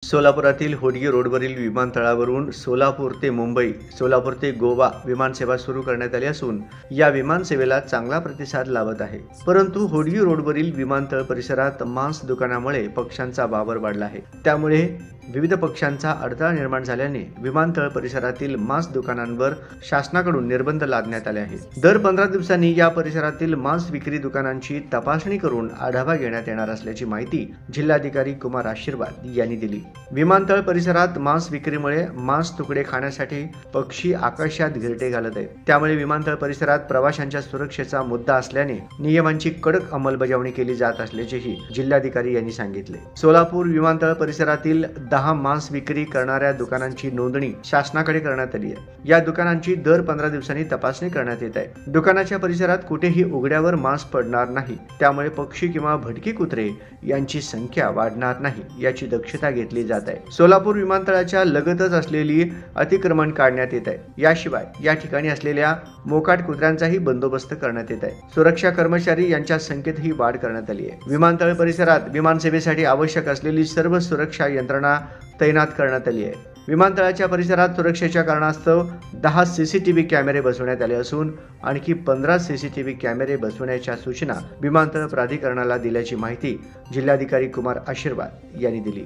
सोलापुरातील होडगी रोडवरील विमानतळावरून सोलापूर ते मुंबई, सोलापूर ते गोवा विमानसेवा सुरू करण्यात आली असून या विमानसेवेला चांगला प्रतिसाद लाभत आहे। परंतु होडगी रोडवरील विमानतळ परिसरात मांस दुकानामुळे पक्ष्यांचा वावर वाढला आहे। त्यामुळे विविध पक्ष्यांचा अडथळा निर्माण झाल्याने विमानतळ परिसरातील मांस दुकानांवर शासनाकडून निर्बंध लादण्यात आले आहेत। दर 15 दिवसांनी या परिसरातील मांस विक्री दुकानांची तपासणी करून आढावा घेण्यात येणार असल्याची माहिती जिल्हाधिकारी कुमार आशीर्वाद यांनी दिली। विमानतळ परिसरात मांस विक्रीमुळे मांस तुकडे खाण्यासाठी पक्षी आकाशात घिरटे घालत आहेत। त्यामुळे विमानतळ परिसरात प्रवाशांच्या सुरक्षेचा मुद्दा असल्याने नियमांची कडक अंमलबजावणी केली जात असल्याचेही जिल्हाधिकारी यांनी सांगितले। सोलापूर विमानतळ परिसरातील 10 मांस विक्री करणाऱ्या दुकानांची नोंदणी शासनाकडे करण्यात आली आहे। या दुकानांची दर 15 दिवसांनी तपासणी करण्यात येत आहे। दुकानाच्या परिसरात कुठेही उघड्यावर मांस पडणार नाही, त्यामुळे पक्षी किंवा भटकी कुत्रे यांची संख्या वाढणार नाही याची दक्षता घेतली जात आहे। सोलापूर विमानतळाच्या लगतच असलेली अतिक्रमण काढण्यात येत आहे। याशिवाय या ठिकाणी असलेल्या मोकाट कुत्र्यांचाही बंदोबस्त करण्यात येत आहे। सुरक्षा कर्मचारी यांच्या संख्येतही वाढ करण्यात आली आहे। विमानतळ परिसरात विमानसेवेसाठी आवश्यक असलेली सर्व सुरक्षा यंत्रणा तैनात करण्यात आली आहे। विमानतळाच्या परिसरात सुरक्षेच्या कारणास्तव 10 सीसीटीव्ही कॅमेरे बसवण्यात आले असून आणखी 15 सीसीटीव्ही कॅमेरे बसवण्याच्या सूचना विमानतळ प्राधिकरणाला दिल्याची माहिती जिल्हाधिकारी कुमार आशीर्वाद यांनी दिली।